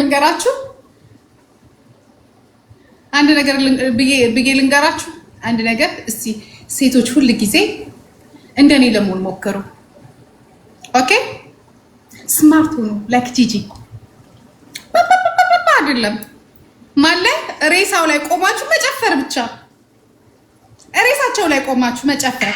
ልንገራችሁ ብዬ ልንገራችሁ አንድ ነገር። እስቲ ሴቶች ሁሉ ጊዜ እንደኔ ለመሆን ሞክሩ። ኦኬ ስማርት ሁኑ። ላይክ ጂጂ አይደለም ማለት ሬሳው ላይ ቆማችሁ መጨፈር ብቻ። ሬሳቸው ላይ ቆማችሁ መጨፈር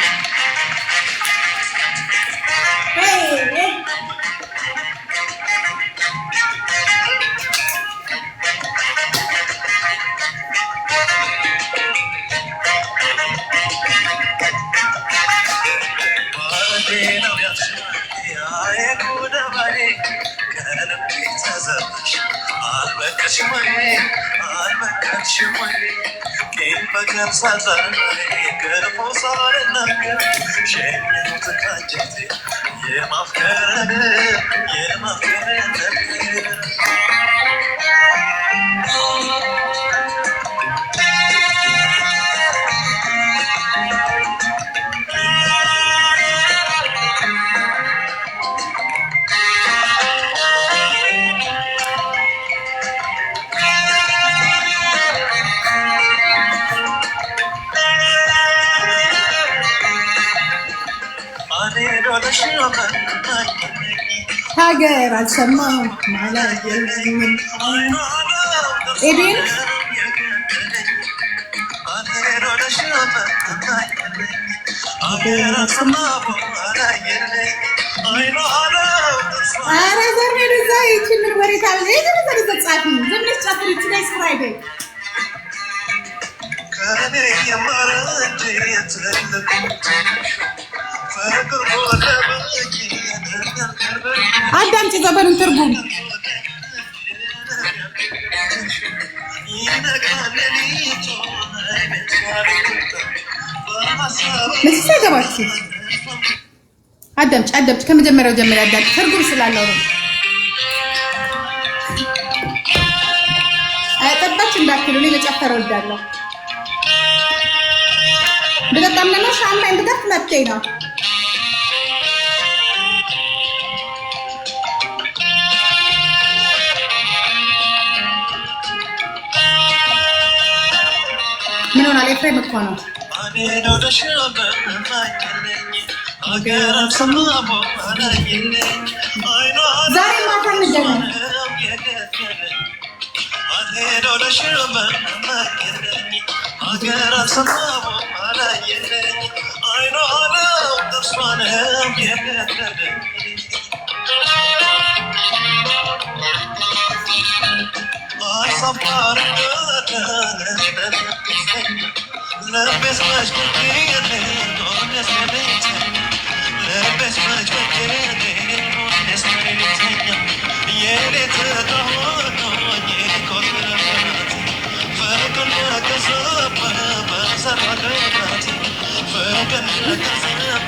ሀገር አልሰማም ማላየልኝም ኤዴን አረ ዘርሜ ዛ ይችምን ወሬታ ጻፊ ዘምነሽ ጫፍሪ ቱዴይ ፍራይዴ ከኔ የማረ እንጂ አዳምጪ ዘበኑን ትርጉም ለዚህ ሳይገባችሁ አዳምጪ ከመጀመሪያው ጀምሮ አዳምጪ ትርጉም ስላለው ነው። አይጠባች እንዳትሉ እኔ መጨፈር እወዳለሁ። በጣም ነው ሻማኝ ብጋት መጥቴ ነው። ምን ሆነ ለፍሬም እኮ ነው ዛሬ ማታ እንገናኝ።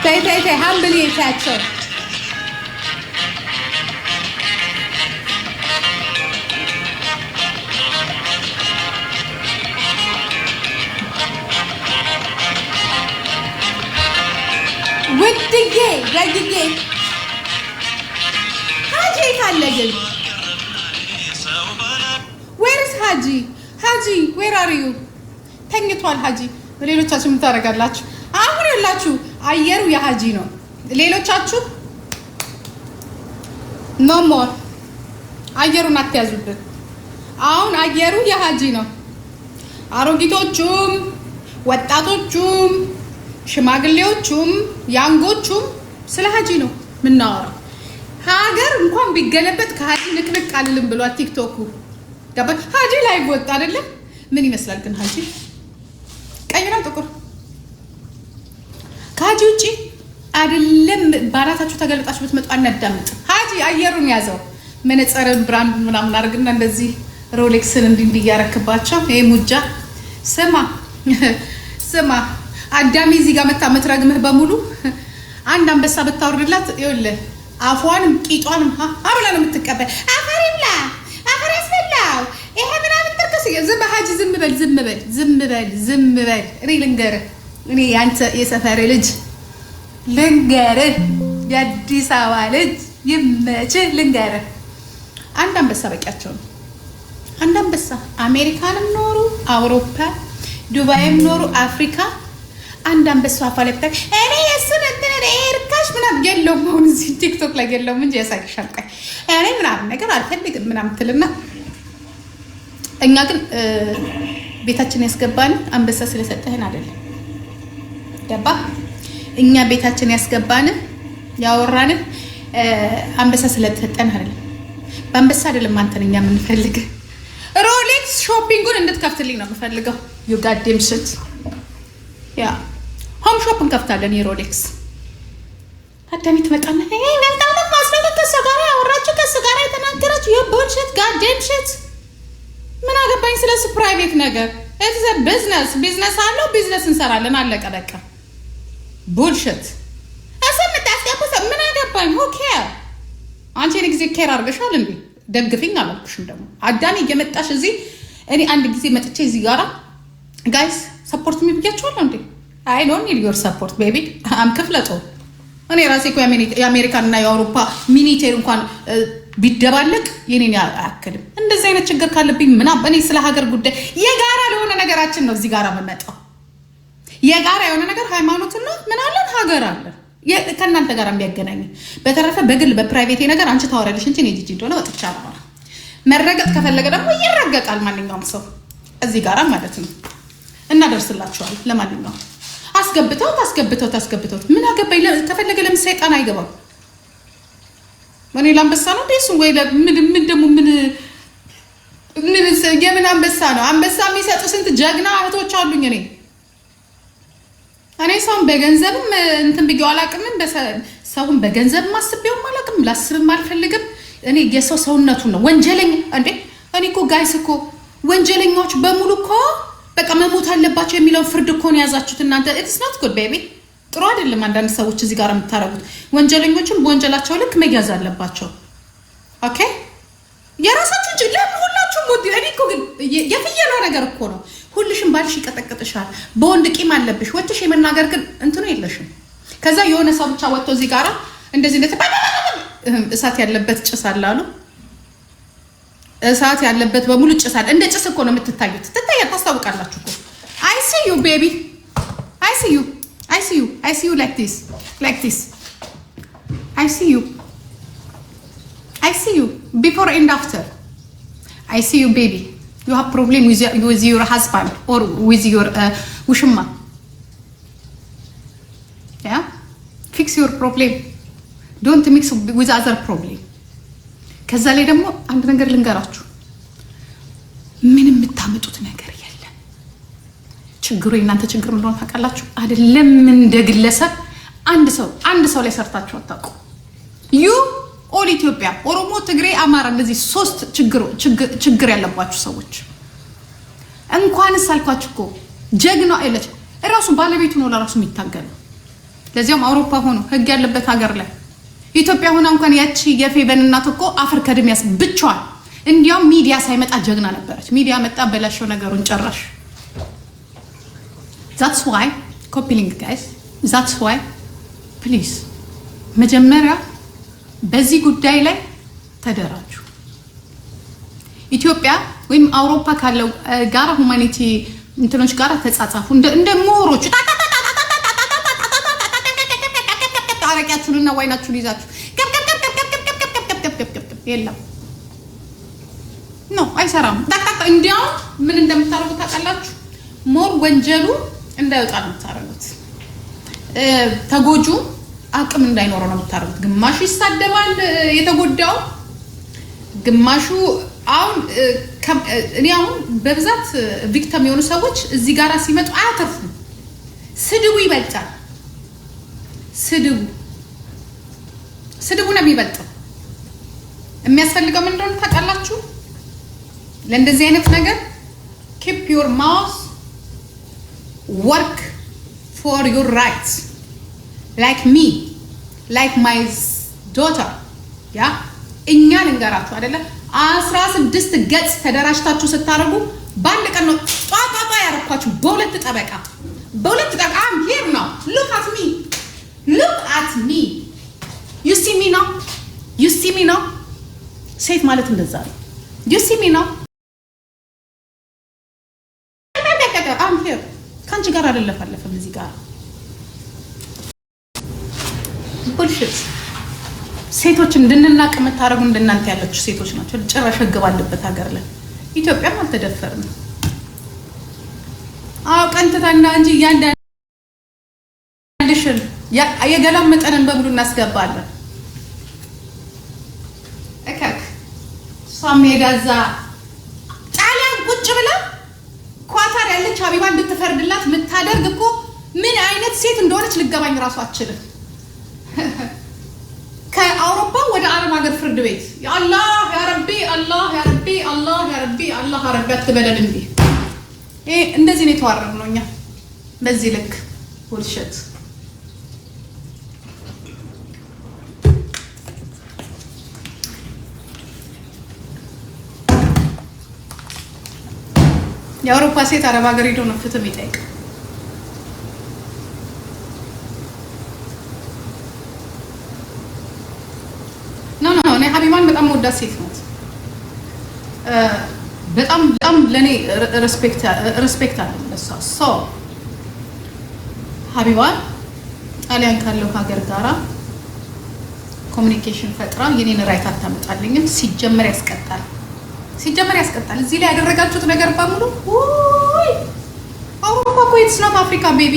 ተይ ሀምብል ይቻቸው ውድዬ ደግጌ ሀጂ ካለግን ዌርስ ሀጂ ዌር አር ዩ ተኝቷል ሀጂ። ሌሎቻችሁ ምን ታደርጋላችሁ? አሁን ያላችሁ አየሩ የሀጂ ነው። ሌሎቻችሁ ኖ ሞር አየሩን አትያዙብን። አሁን አየሩ የሀጂ ነው። አሮጊቶቹም ወጣቶቹም ሽማግሌዎቹም ያንጎቹም ስለ ሀጂ ነው ምናወራው። ሀገር እንኳን ቢገለበጥ ከሀጂ ንቅንቅ አልልም ብሏል ቲክቶኩ። ገባ ሀጂ ላይ ወጣ አይደለም። ምን ይመስላል ግን ሀጂ? ቀይ ነው ጥቁር? ከሀጂ ውጪ አይደለም። ባራታችሁ ተገልጣችሁ ብትመጡ አናዳምጥ። ሀጂ አየሩን ያዘው። መነጽርን ብራንድ ምናምን አድርግና እንደዚህ ሮሌክስን እንዲህ ያረክባቸው። ይሄ ሙጃ ስማ አዳሚ እዚህ ጋር መታ መትረግምህ በሙሉ አንድ አንበሳ ብታወርድላት ይኸውልህ አፏንም ቂጧንም አብላ ነው የምትቀበል። አፈር ይብላ አፈር ያስበላው ይሄ ምናምን ተርከስ ዝም ሀጂ ዝም በል። እኔ ልንገርህ፣ እኔ ያንተ የሰፈሬ ልጅ ልንገርህ፣ የአዲስ አበባ ልጅ ይመችህ ልንገርህ፣ አንድ አንበሳ በቂያቸው ነው። አንድ አንበሳ አሜሪካንም ኖሩ አውሮፓ ዱባይም ኖሩ አፍሪካ አንድ አንበሳ አፋለብታ እኔ የሱን እንትን እርካሽ ምናምን የለውም። አሁን እዚህ ቲክቶክ ላይ የለውም እንጂ ያሳይሻል። ቆይ እኔ ምናምን ነገር አልፈልግም ምናምን ትልና እኛ ግን ቤታችን ያስገባን አንበሳ ስለሰጠህን አይደለም። ገባ? እኛ ቤታችን ያስገባን ያወራን አንበሳ ስለተሰጠን አይደለም። በአንበሳ አይደለም አንተን እኛ የምንፈልግ። ሮሌክስ ሾፒንጉን እንድትከፍትልኝ ነው የምፈልገው። ዩ ጋዴም ሽት ያ ሆም ሾፕ እንከፍታለን። የሮሌክስ አዳሚ ትመጣና ነልታው ማስፈለግ ከእሱ ጋር ያወራችሁ ከእሱ ጋር የተናገራችሁ የቦልሽት ጋዴም ሽት ምን አገባኝ ስለሱ ፕራይቬት ነገር። እዚህ ቢዝነስ አለው ቢዝነስ እንሰራለን አለቀ በቃ። ቡልሽት የምታስገቡ ምን አገባኝ። ሁ ኬር አንቺ እኔ ጊዜ ኬር አድርገሻል እንዴ? ደግፊኝ አላልኩሽም ደግሞ አዳሚ እየመጣሽ እዚህ እኔ አንድ ጊዜ መጥቼ እዚህ ጋራ ጋይስ ሰፖርት ሚ ብያችኋለሁ እንዴ? አይ ዶንት ኒድ ዮር ሰፖርት ቤቢ አም ክፍለጦ እኔ ራሴ እኮ የአሜሪካን እና የአውሮፓ ሚኒቴር እንኳን ቢደባለቅ የኔን አያክልም። እንደዚህ አይነት ችግር ካለብኝ ምናምን እኔ ስለ ሀገር ጉዳይ የጋራ ለሆነ ነገራችን ነው እዚህ ጋራ የምመጣው። የጋራ የሆነ ነገር ሃይማኖትና ምን አለን ሀገር አለን ከእናንተ ጋር የሚያገናኝ። በተረፈ በግል በፕራይቬት ነገር አንቺ ታወራለሽ እንጂ እኔ ጂጂ እንደሆነ ወጥቻለሁ። መረገጥ ከፈለገ ደግሞ ይረገጣል ማንኛውም ሰው እዚህ ጋራ ማለት ነው። እናደርስላችኋል። ለማንኛውም አስገብተው ምን አገባኝ። ከፈለገ ለምን ሰይጣን አይገባም? እኔ ለአንበሳ ነው ደስ ወይ ምን ደግሞ ምን የምን አንበሳ ነው? አንበሳ የሚሰጡ ስንት ጀግና እህቶች አሉኝ። እኔ ሰውን በገንዘብም እንትን ብዬው አላውቅም። ሰውን በገንዘብ ማስቤውም አላውቅም። ላስብም አልፈልግም። እኔ የሰው ሰውነቱን ነው ወንጀለኛ እንዴ? እኔ እኮ ጋይስ እኮ ወንጀለኛዎች በሙሉ እኮ በቃ መሞት አለባቸው የሚለውን ፍርድ እኮ ነው የያዛችሁት እናንተ። ኢትስ ኖት ጉድ ቤቢ። ጥሩ አይደለም። አንዳንድ ሰዎች እዚህ ጋር የምታረጉት ወንጀለኞችን በወንጀላቸው ልክ መያዝ አለባቸው። ኦኬ የራሳችሁ እንጂ ለምን ሁላችሁም ወዲ እኔ እኮ ግን የፍየለው ነገር እኮ ነው። ሁልሽም ባልሽ ይቀጠቅጥሻል። በወንድ ቂም አለብሽ። ወጥሽ የመናገር ግን እንትኑ የለሽም። ከዛ የሆነ ሰው ብቻ ወጥቶ እዚህ ጋራ እንደዚህ እሳት ያለበት ጭስ አለ አሉ። እሳት ያለበት በሙሉ ጭስ አለ። እንደ ጭስ እኮ ነው የምትታዩት። ታስታውቃላችሁ እኮ። አይ ሲ ዩ ቤቢ አይ ሲ ዩ I see you like this I see you before and after. I see you baby. You have problem with your husband or with your ውሽማ. Yeah, fix your problem. Don't mix with other problem. ከዛ ላይ ደግሞ አንድ ነገር ልንገራችሁ። ምንም የምታመጡት ነገር ችግሩ የእናንተ ችግር ምን እንደሆነ ታውቃላችሁ አይደለም? እንደ ግለሰብ አንድ ሰው ላይ ሰርታችሁ አታውቁ። ዩ ኦል ኢትዮጵያ፣ ኦሮሞ፣ ትግሬ፣ አማራ እንደዚህ ሶስት ችግር ያለባችሁ ሰዎች እንኳንስ አልኳችሁ እኮ ጀግና አይለች እራሱ ባለቤቱ ነው ለራሱ የሚታገለው። ለዚያም አውሮፓ ሆኖ ህግ ያለበት ሀገር ላይ ኢትዮጵያ ሆና እንኳን ያቺ የፌበን እናት እኮ አፍር ከድሚያስ ብቻዋን እንዲያውም ሚዲያ ሳይመጣ ጀግና ነበረች። ሚዲያ መጣ በላሽው ነገሩን ጨራሽ። That's why copy link guys. That's why please መጀመሪያ በዚህ ጉዳይ ላይ ተደራጁ። ኢትዮጵያ ወይም አውሮፓ ካለው ጋራ ሁማኒቲ እንትኖች ጋራ ተጻጻፉ። እንደ ሞሮች ታረቂያችሁና ዋይናችሁን ይዛችሁ የለም ኖ አይሰራም። እንዲያው ምን እንደምታረጉ ታውቃላችሁ? ሞር ወንጀሉ እንዳይወጣ ነው የምታረጉት። ተጎጁ አቅም እንዳይኖረው ነው የምታረጉት። ግማሹ ይሳደባል የተጎዳው፣ ግማሹ እኔ አሁን በብዛት ቪክቲም የሆኑ ሰዎች እዚህ ጋራ ሲመጡ አያተርፉም። ስድቡ ይበልጣል። ስድቡ ነው የሚበልጠው። የሚያስፈልገው ምን እንደሆነ ታውቃላችሁ? ለእንደዚህ አይነት ነገር keep your mouth, work for your rights, like me, like my daughter. ያ እኛ ልንገራችሁ አይደለ 16 ገጽ ተደራጅታችሁ ስታረጉ በአንድ ቀን ነው ጧጧ ያረኳችሁ። በሁለት ጠበቃ I'm here now. Look at me. You see me now? ሴት ማለት እንደዛ ነው። You see me now? ጋር አይደለም እዚህ ጋር ቡልሽት። ሴቶች እንድንናቅ የምታረጉ እንደናንተ ያለች ሴቶች ናቸው። ጭራሽ ህግ ባለበት ሀገር ላይ ኢትዮጵያም አልተደፈርም። ቀንተታና እንጂ እያንዳንድሽን የገላም መጠንን በሙሉ እናስገባለን። እከክ እሷም ሄዳ እዛ ጣሊያን ቁጭ ብላ ኳታር ያለች ሀቢባ እንድትፈርድላት የምታደርግ እኮ ምን አይነት ሴት እንደሆነች ልገባኝ ራሱ አችልም። ከአውሮፓ ወደ አረብ ሀገር ፍርድ ቤት አላህ ያ ረቢ አላህ ያ ረቢ አላህ ያ ረቢ አላህ ያ ረቢ አትበለን እንዴ! እንደዚህ ነው የተዋረድነው እኛ በዚህ ልክ ቡልሽት። የአውሮፓ ሴት አረብ ሀገር ሄዶ ነው ፍትህ የሚጠይቅ። እኔ ሀቢባን በጣም ወዳት ሴት ናት። በጣም ለኔ ሪስፔክት አለ ለሷ። ሀቢባን ጣሊያን ካለው ሀገር ጋራ ኮሚኒኬሽን ፈጥራ የኔን ራይት አታመጣልኝም። ሲጀመር ያስቀጣል። እዚህ ላይ ያደረጋችሁት ነገር በሙሉ ወይ አውሮፓ እኮ ኢትስ ኖት አፍሪካ ቤቢ።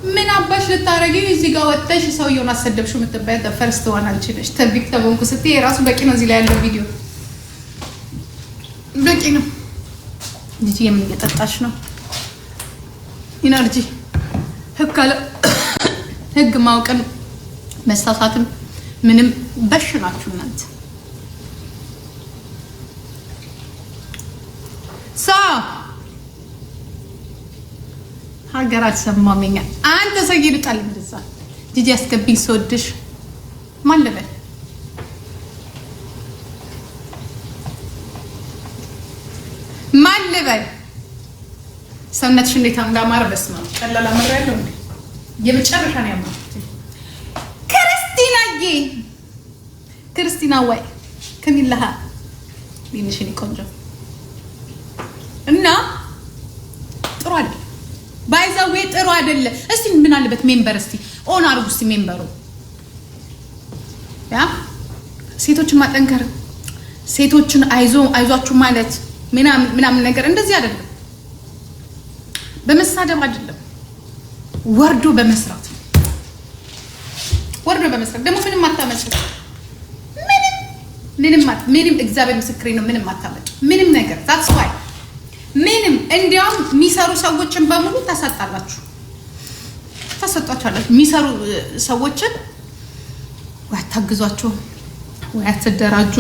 ምን አባሽ ልታረጊ እዚህ ጋር ወጥተሽ ሰውየውን አሰደብሽው የምትባይ ፈርስት ዋን አንቺ ነሽ። ተቢክ ተቦንኩ ስትይ የራሱ በቂ ነው። እዚህ ላይ ያለው ቪዲዮ በቂ ነው። ልጅ የምን እየጠጣሽ ነው? ኢነርጂ ህግ ማውቀን መሳሳትም ምንም በሽ ናችሁ እናንተ። ሀገራት ሰማመኛ አንተ ሰው ይልጣል እንደዛ ጂጂ አስገብኝ ሰውድሽ ማን ልበል? ሰውነትሽ እንዴት እንዳማረ በስመ አብ ቀላል አመራ ያለው እንዴ የመጨረሻ ነው ያማረው። ክርስቲና ወይ ከሚላሃ ቢንሽኒ ቆንጆ እና ጥሩ አይደል? ባይዛው ጥሩ አይደለ? እስቲ ምን አለበት ሜምበር እስቲ ኦን አርጉ እስቲ ሜምበሩ ያ ሴቶችን ማጠንከር ሴቶችን አይዟችሁ ማለት ምናምን ነገር እንደዚህ አይደለም። በመሳደብ አይደለም፣ ወርዶ በመስራት ነው። ደግሞ ምንም አታመጭ። ምንም እግዚአብሔር ምስክሬ ነው። ምንም አታመጭ ምንም ነገር that's why ምንም እንዲያውም የሚሰሩ ሰዎችን በሙሉ ታሰጣላችሁ። የሚሰሩ ሰዎችን ወይ አታግዟቸው ወይ አትደራጁ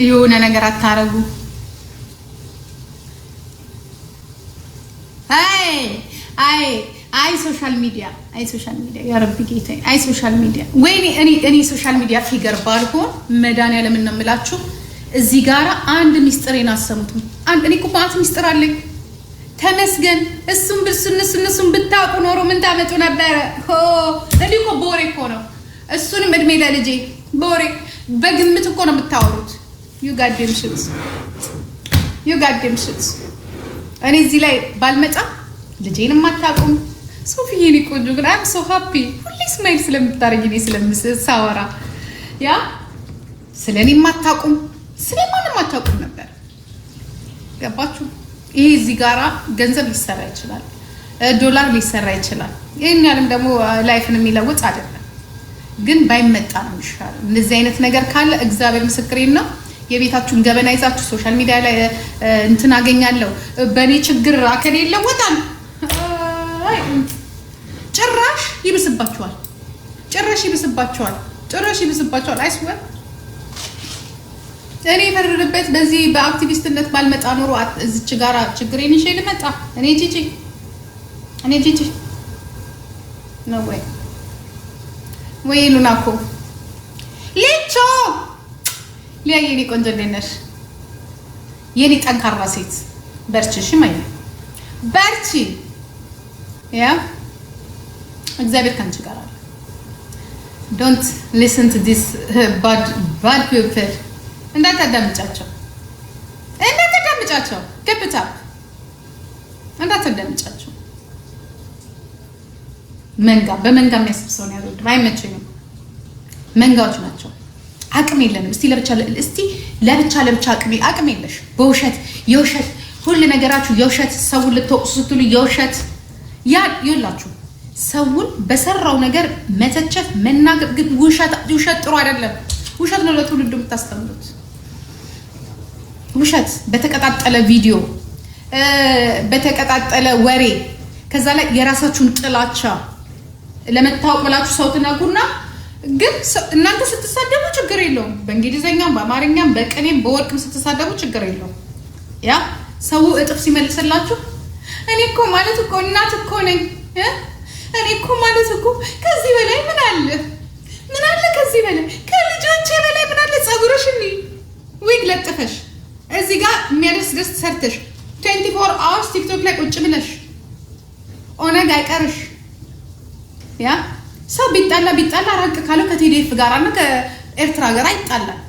የሆነ ነገር አታረጉ። አይ ሶሻል ሚዲያ ያ ረቢ ጌታዬ፣ አይ ሶሻል ሚዲያ ወይኔ እኔ ሶሻል ሚዲያ ፊገር ባልሆን መድኃኒዓለም ነው የምላችሁ። እዚህ ጋራ አንድ ሚስጥሬን አሰሙት። እኔ እኮ ማለት ሚስጥር አለኝ ተመስገን። እሱን ብታውቁ ኖሮ ምን ታመጡ ነበረ? እኔ እኮ ቦሬ እኮ ነው። እሱንም እድሜ ለልጄ ቦሬ በግምት እኮ ነው የምታወሩት። ዩ ጋዴም ሽት እኔ እዚህ ላይ ባልመጣ ልጄንም አታውቁም። ሶፊዬ እኔ ቆንጆ ግን አም ሶ ሃፒ ሁሌ ስማይል ስለምታረጊ እኔ ስለምሳወራ ያ ስለኔም አታውቁም ስለማንም አታውቁም ነበር። ገባችሁ? ይሄ እዚህ ጋራ ገንዘብ ሊሰራ ይችላል፣ ዶላር ሊሰራ ይችላል። ይሄን ያለም ደግሞ ላይፍን የሚለውጥ አይደለም፣ ግን ባይመጣ ነው የሚሻለው። እንደዚህ አይነት ነገር ካለ እግዚአብሔር ምስክሬን ነው። የቤታችሁን ገበና ይዛችሁ ሶሻል ሚዲያ ላይ እንትን አገኛለሁ በእኔ ችግር አከለ ይለወጣል። ጭራሽ ይብስባችኋል። አይስወር እኔ የፈረደበት በዚህ በአክቲቪስትነት ባልመጣ ኖሮ እዚች ጋራ ችግሬን ይዤ ልመጣ። እኔ ጂጂ ነው ወይ ሉናኮ ሌቾ ሊያየ የኔ ቆንጆ ነሽ፣ የኔ ጠንካራ ሴት በርቺ። እሺ ማይ በርቺ። ያ እግዚአብሔር ካንቺ ጋር አለ። ዶንት ሊስን ቱ ዲስ ባድ ፒፕል። እንዳታዳምጫቸው። ገብታ እንዳትደምጫቸው። መንጋ በመንጋ የሚያስብሰው ነው ያለው። አይመቸኝም። መንጋዎች ናቸው። አቅም የለንም። እስቲ ለብቻ አቅም የለሽ። በውሸት የውሸት ሁሉ ነገራችሁ የውሸት ሰውን ልትወቅሱ ስትሉ የውሸት ይላችሁ። ሰውን በሰራው ነገር መተቸት መናገር ግን ውሸት ጥሩ አይደለም። ውሸት ነው ለትውልድ የምታስተምሩት። ውሸት በተቀጣጠለ ቪዲዮ በተቀጣጠለ ወሬ ከዛ ላይ የራሳችሁን ጥላቻ ለመታወቅ ብላችሁ ሰው ትነጉና ግን እናንተ ስትሳደቡ ችግር የለውም። በእንግሊዘኛም በአማርኛም በቅኔም በወርቅም ስትሳደቡ ችግር የለውም። ያ ሰው እጥፍ ሲመልስላችሁ እኔ እኮ ማለት እኮ እናት እኮ ነኝ እኔ እኮ ማለት እኮ ከዚህ በላይ ምን አለ ከዚህ በላይ ከልጆቼ በላይ ምን አለ? ፀጉርሽ ዊግ ለጥፈሽ እዚህ ጋር የሚያደርስ ገስት ሰርተሽ 24 hours ቲክቶክ ላይ ቁጭ ብለሽ ኦነግ አይቀርሽ። ያ ሰው ቢጣላ ራቅ ካለው ከቲዲኤፍ ጋር እና ከኤርትራ ጋር አይጣላል።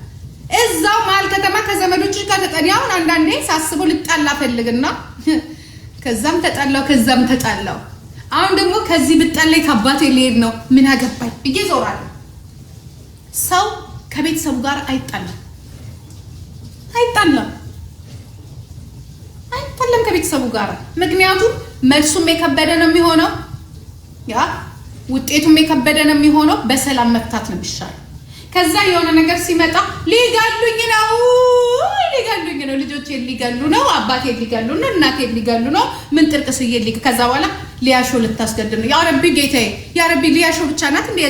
እዛው መሀል ከተማ ከዘመዶች ጋር ተጠዲያውን አንዳንዴ ሳስበው ልጣላ ፈልግና ከዛም ተጣላው። አሁን ደግሞ ከዚህ ብጣላ ከአባቴ ሊሄድ ነው ምን አገባኝ ብዬ ዞራለሁ። ሰው ከቤተሰቡ ጋር አይጣላም ከቤተሰቡ ጋር። ምክንያቱም መልሱም የከበደ ነው የሚሆነው፣ ያ ውጤቱም የከበደ ነው የሚሆነው። በሰላም መፍታት ነው የሚሻለው። ከዛ የሆነ ነገር ሲመጣ ሊጋሉኝ ነው ልጆቼ ሊጋሉ ነው አባቴ ሊጋሉ ነው እናቴ ሊጋሉ ነው ምን ጥርቅስዬ ከዛ በኋላ ሊያሾ ልታስገድል ነው። ያ ረቢ ጌታዬ፣ ያ ረቢ ሊያሾ ብቻ ናት እንዴ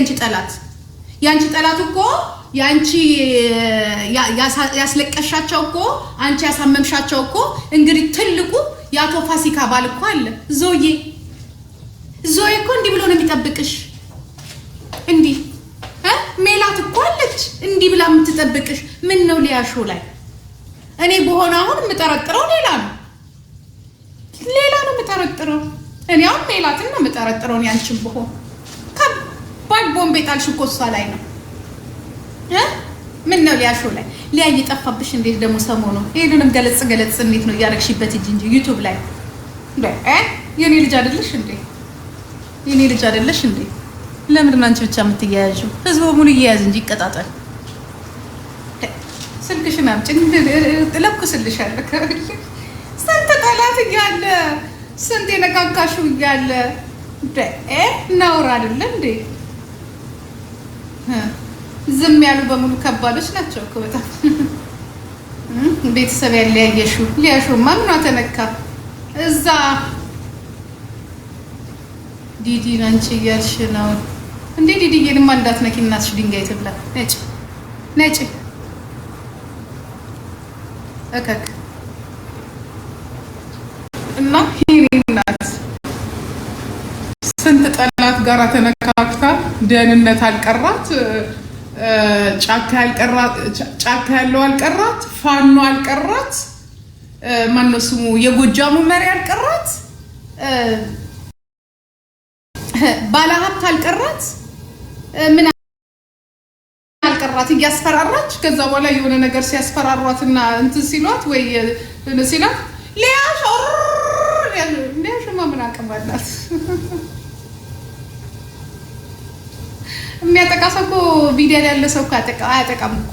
ያንቺ ጠላት እኮ ያንቺ ያስለቀሻቸው እኮ አንቺ ያሳመምሻቸው እኮ። እንግዲህ ትልቁ የአቶ ፋሲካ ባል እኮ አለ ዞዬ እኮ እንዲህ ብሎ ነው የሚጠብቅሽ። እንዲህ ሜላት እኮ አለች እንዲህ ብላ የምትጠብቅሽ። ምን ነው ሊያሾ ላይ እኔ በሆነ አሁን የምጠረጥረው ሌላ ነው የምጠረጥረው። እኔ አሁን ሜላትን ነው የምጠረጥረው። ያንቺን በሆነ ከባድ ቦምብ የጣልሽ እኮ እሷ ላይ ነው። ምን ነው ሊያሾ ላይ ሊያይ ጠፋብሽ። እንዴት ደግሞ ሰሞኑ ይሄንንም ገለጽ እንዴት ነው እያረግሽበት እንጂ ዩቲዩብ ላይ የኔ ልጅ አይደለሽ እንዴ? ለምንድን ነው አንቺ ብቻ የምትያያዥው? ህዝቡ ሙሉ እየያዝ እንጂ ይቀጣጣል። ስልክሽን አምጪ እለኩስልሻለሁ። ስንት ጠላት እያለ ስንት የነካካሽው እያለ እናውራ አይደለ እንዴ? ዝም ያሉ በሙሉ ከባዶች ናቸው እኮ በጣም። ቤተሰብ ያለያየሽው ሊያሾማ ምኗ ተነካ? እዛ ዲዲን አንቺ እያልሽ ነው እንዴ? ዲዲዬንማ እንዳትነኪ እናትሽ ድንጋይ ትብላ። ነጭ እከክ እና እናት ስንት ጠላት ጋር ተነካክታ ደህንነት አልቀራት፣ ጫካ ያለው አልቀራት፣ ፋኖ አልቀራት፣ ማነው ስሙ የጎጃሙ መሪ አልቀራት፣ ባለሀብት አልቀራት፣ ምን አልቀራት እያስፈራራች። ከዛ በኋላ የሆነ ነገር ሲያስፈራሯትና እንትን ሲሏት ወይ ሲላት ሊያሾማ ምን አቅም አላት? የሚያጠቃ ሰው እኮ ሚዲያ ላይ ያለ ሰው አያጠቃም እኮ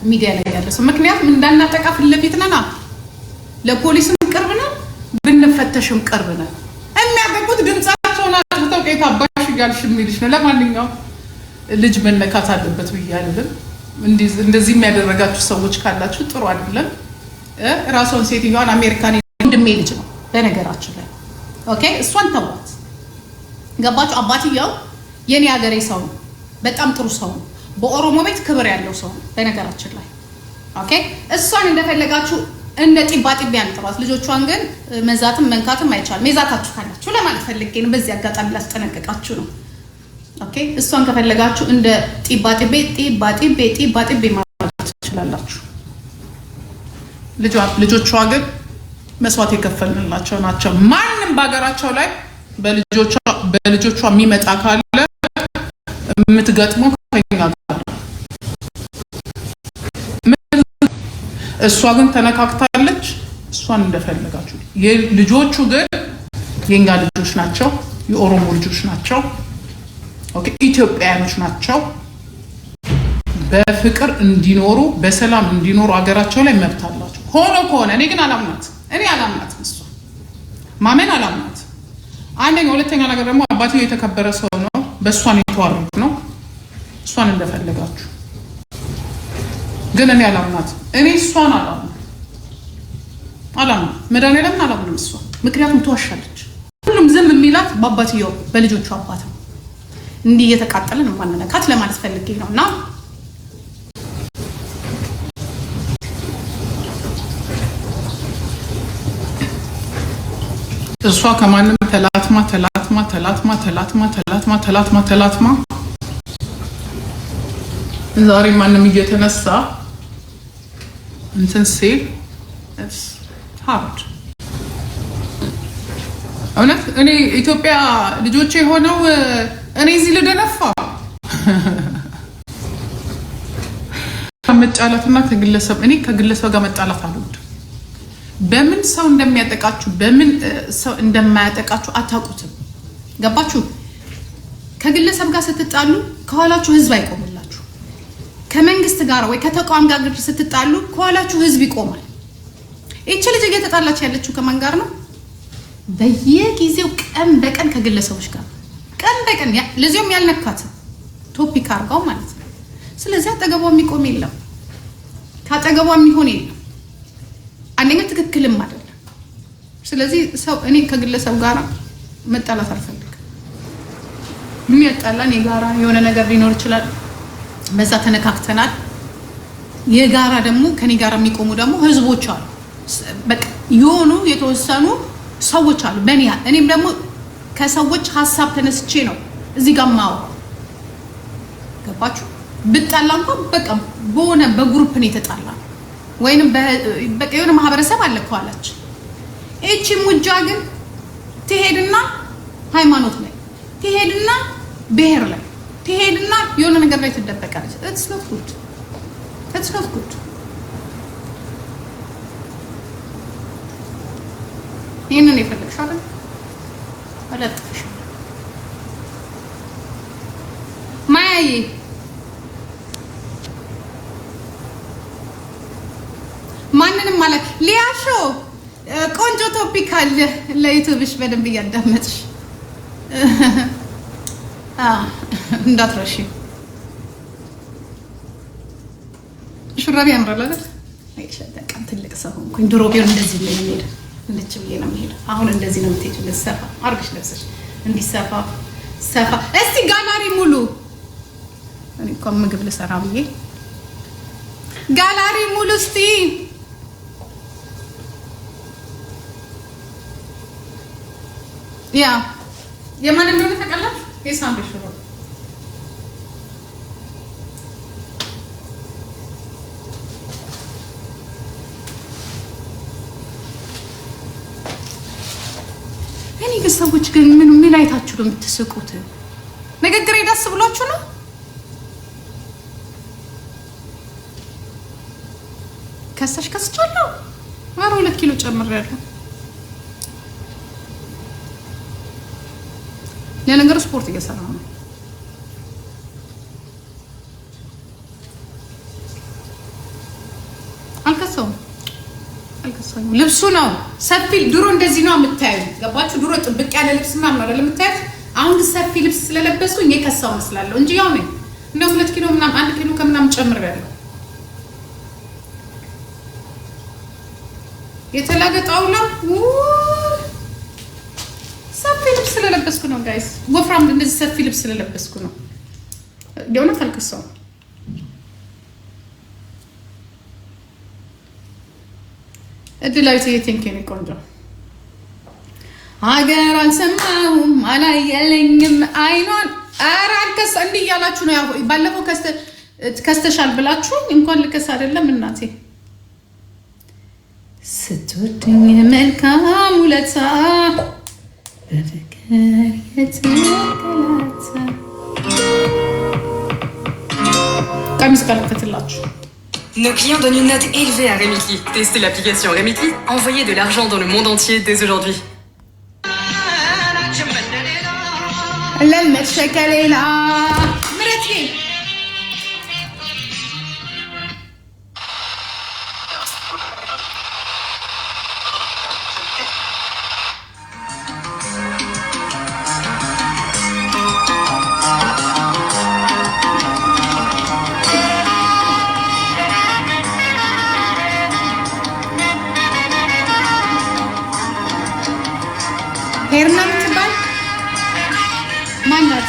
ሚዲያ ላይ ያለ ሰው። ምክንያቱም እንዳናጠቃ ፊት ለፊት ነና፣ ለፖሊስም ቅርብ ነን፣ ብንፈተሽም ቅርብ ነን። የሚያጠቁት ድምጻቸውን አጥፍተው ከየት አባሽ እያልሽ የሚልሽ ነው። ለማንኛውም ልጅ መነካት አለበት ብዬ አይደለም። እንደዚህ የሚያደረጋችሁ ሰዎች ካላችሁ ጥሩ አይደለም። ራሷን ሴትዮዋን አሜሪካን ወንድሜ ልጅ ነው በነገራችን ላይ ኦኬ። እሷን ተዋት። ገባችሁ? አባትየው የኔ ሀገሬ ሰው ነው፣ በጣም ጥሩ ሰው ነው፣ በኦሮሞ ቤት ክብር ያለው ሰው ነው በነገራችን ላይ ኦኬ። እሷን እንደፈለጋችሁ እንደ ጢባ ያንጥሯት። ልጆቿን ግን መዛትም መንካትም አይቻልም። መዛታችሁ ካላችሁ ለማለት ፈልጌ ነው። በዚህ አጋጣሚ ላስጠነቀቃችሁ ነው ኦኬ። እሷን ከፈለጋችሁ እንደ ጢባ ማለት ትችላላችሁ። ልጆቿ ግን መስዋዕት የከፈልንላቸው ናቸው። ማንም በሀገራቸው ላይ በልጆቿ የሚመጣ ካለ የምትገጥመው ከኛ ጋር። እሷ ግን ተነካክታለች። እሷን እንደፈለጋችሁ የልጆቹ ግን የኛ ልጆች ናቸው የኦሮሞ ልጆች ናቸው ኦኬ ኢትዮጵያኖች ናቸው በፍቅር እንዲኖሩ በሰላም እንዲኖሩ አገራቸው ላይ መብት አላቸው ሆኖ ከሆነ እኔ ግን አላምናት እሷ ማመን አላምናት አንደኛ ሁለተኛ ነገር ደግሞ አባቴው የተከበረ ሰው ነው በእሷን የተዋረድ ነው እሷን እንደፈለጋችሁ ግን እኔ አላምናት እኔ እሷን አላምናት መድኃኒዓለምን አላምንም እሷ ምክንያቱም ትዋሻለች ሁሉም ዝም የሚላት በአባትየው በልጆቹ አባት ነው እንዲህ እየተቃጠለ ነው ማንነካት ለማለት ፈልጌ ነውና እሷ ከማንም ተላትማ ዛሬ ማንም እየተነሳ እንትን ሲል hard እውነት እኔ ኢትዮጵያ ልጆቼ ሆነው እኔ እዚህ ልደነፋ መጫላትና ከግለሰብ ጋር መጣላት አልወድም በምን ሰው እንደሚያጠቃችሁ በምን ሰው እንደማያጠቃችሁ አታውቁትም ገባችሁ ከግለሰብ ጋር ስትጣሉ ከኋላችሁ ህዝብ አይቆምላችሁ ከመንግስት ጋር ወይ ከተቋም ጋር ስትጣሉ ከኋላችሁ ህዝብ ይቆማል እቺ ልጅ እየተጣላች ያለችው ከማን ጋር ነው በየጊዜው ቀን በቀን ከግለሰቦች ጋር ቀን በቀን ለዚያም ያልነካት ቶፒክ አርጋው ማለት ነው ስለዚህ አጠገቧ የሚቆም የለም ካጠገቧ የሚሆን የለም አንደኛ ትክክልም አይደለም ስለዚህ ሰው እኔ ከግለሰብ ጋር መጣላት አልፈልግም ምን ያጣላን የጋራ የሆነ ነገር ሊኖር ይችላል በዛ ተነካክተናል የጋራ ደግሞ ከኔ ጋር የሚቆሙ ደግሞ ህዝቦች አሉ በቃ የሆኑ የተወሰኑ ሰዎች አሉ በእኔ እኔም ደግሞ ከሰዎች ሐሳብ ተነስቼ ነው እዚህ ጋር ማወራ ገባችሁ ብጣላ እንኳን በቃ በሆነ በግሩፕ ነው የተጣላ ወይንም በቃ የሆነ ማህበረሰብ አለ ከኋላች እቺ ሙጃ ግን ትሄድና ሃይማኖት ላይ ትሄድና ብሔር ላይ ትሄድና የሆነ ነገር ላይ ትደበቃለች it's not good ይሄንን የፈለግሽው አይደል አለጥሽ ማይ ማንንም ማለት ሊያሾ ቆንጆ ቶፒክ አለ ለዩቲዩብሽ በደንብ እያዳመጥሽ እንዳትረሺ ሹራቢ ያምራል አይደል አይሸተቀም ትልቅ ሰው ሆንኩኝ ድሮ ቢሆን እንደዚህ ነው የሚሄደው ልጅ ብዬ ነው የሚሄደው አሁን እንደዚህ ነው የምትሄጂው ለሰፋ አርግሽ ለብሰሽ እንዲሰፋ ሰፋ እስቲ ጋላሪ ሙሉ እኔ እኮ ምግብ ልሰራ ብዬ ጋላሪ ሙሉ እስቲ ያ የማን እንደሆነ ተቀላሽ የሳምሪ ሽሮ እኔ ሰዎች ግን ምን አይታችሁ ነው የምትስቁት ንግግሬ ደስ ብሏችሁ ነው ከስቻለሁ 2 ኪሎ ጨምሬያለሁ ለነገሩ ስፖርት እየሰራ ነው አልከሰውም ልብሱ ነው ሰፊ ድሮ እንደዚህ ነው የምታዩ ገባችሁ ድሮ ጥብቅ ያለ ልብስ ምናምን አይደለም የምታዩ አሁን ሰፊ ልብስ ስለለበስኩኝ የከሳው መስላለሁ እንጂ ያው ነው እንደ 2 ኪሎ ምናምን 1 ኪሎ ከምናምን ጨምሬያለሁ የተላገጣውላ ሰፊ ልብስ ስለለበስኩ ነው ጋይስ ወፍራም እንደዚህ ሰፊ ልብስ ስለለበስኩ ነው የሆነ ታልከሳው እድላይት የቲንኪንግ ቆንጆ ሀገር አልሰማሁም አላየለኝም አይኗን አራከስ እንዲህ ያላችሁ ነው ባለፈው ከስተሻል ብላችሁ እንኳን ልከስ አይደለም እናቴ ስትወድኝ መልካም ውለታ በፍቅር የተገላታ ቀሚስ ካልከተላችሁ Nos clients donnent une note élevée à Remitly. Testez l'application Remitly, envoyez de l'argent dans le monde entier dès aujourd'hui. ሄርና ምትባል ማናት?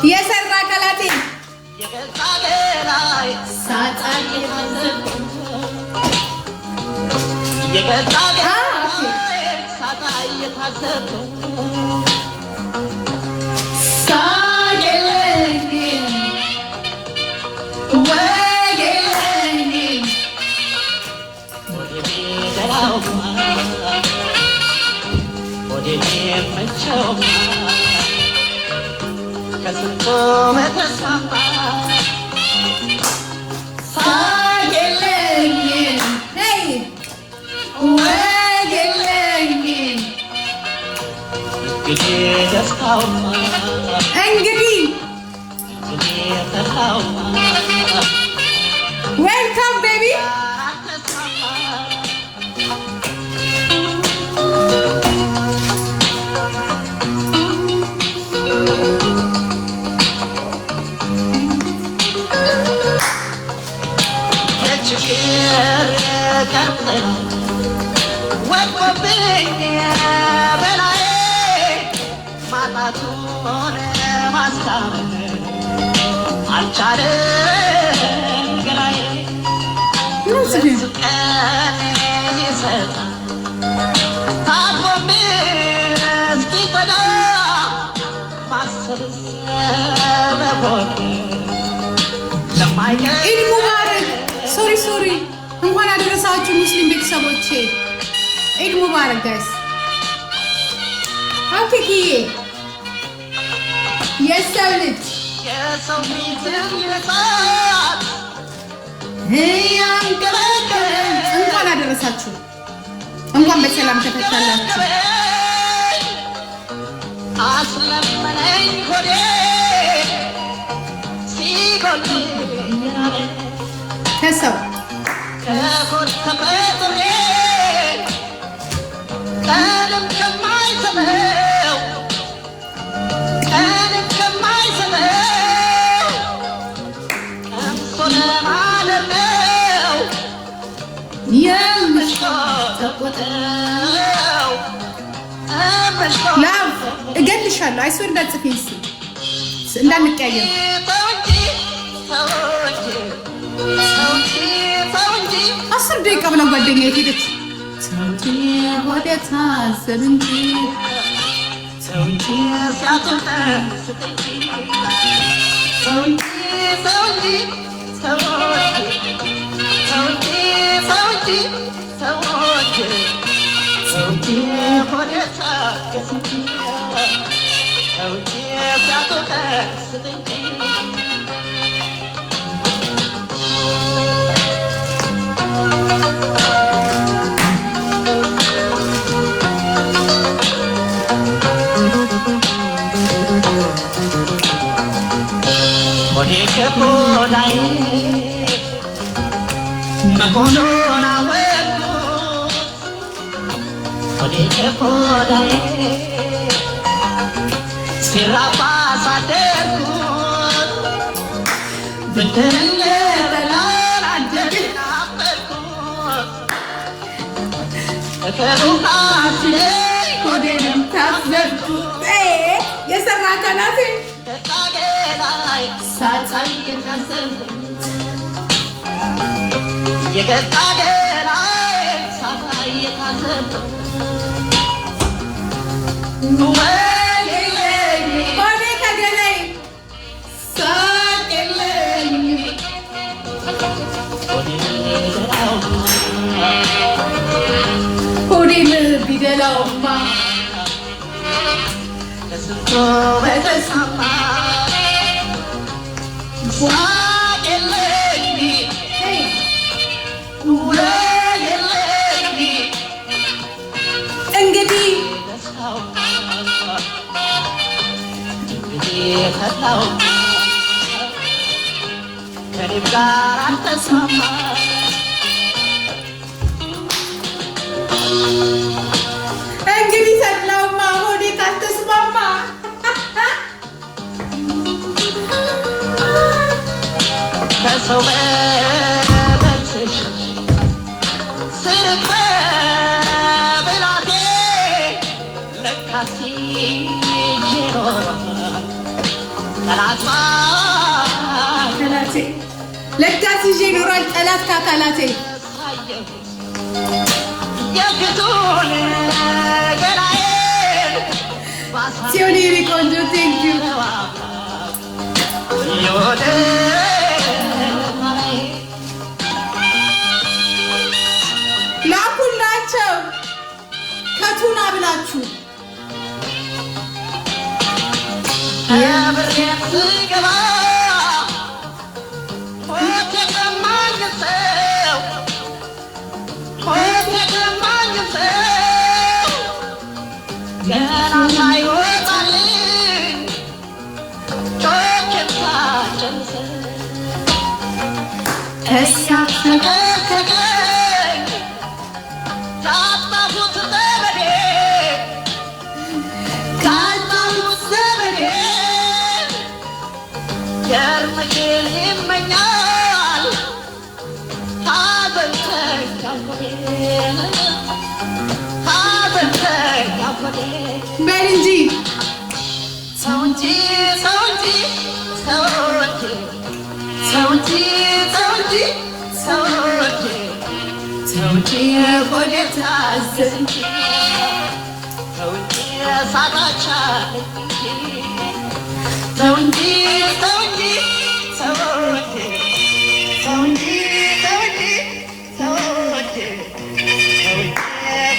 የሰራ ከላቴ እንግዲህ ዌልካም ቤቢ ኢድ ሙባረክ። ሶሪ እንኳን አደረሳችሁ ሙስሊም ቤተሰቦቼ። ኢድ ሙባረክ ጋይስ። አትኪዬ የሰው ልጅ እንኳን አደረሳችሁ፣ እንኳን በሰላም ተፈታላችሁ። ከሰው ላቭ እገልሻለሁ። አይስወር እንዳትጽፊ እንዳንቀያየም። አስር ደቂቃ ብላ ጓደኛ የሄደች ወደ ታዘብ እንጂ ለካሲ ጄኖራል ጠላት ካካላቴ ሲዮኒ ቆንጆ ቴንክ ዩ ላኩላቸው ከቱና ብላችሁ በልንጂ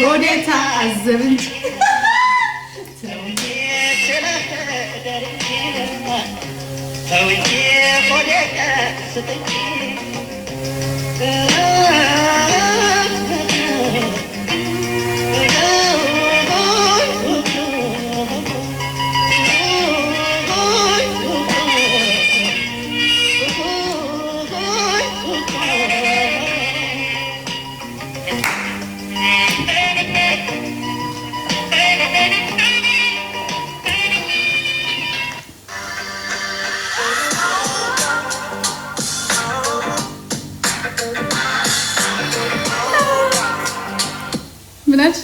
ወዴታ አዘብንጂ ምናች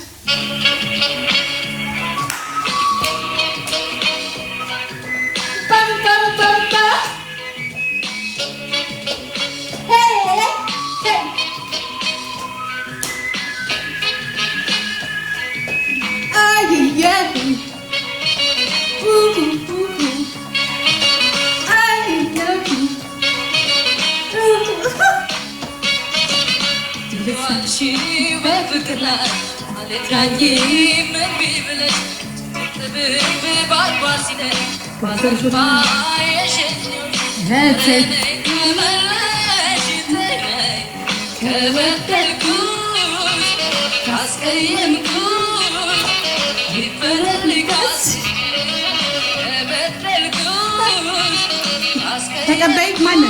ተቀበይ ማን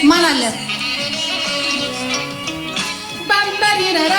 ማን አለ ባምባሪራ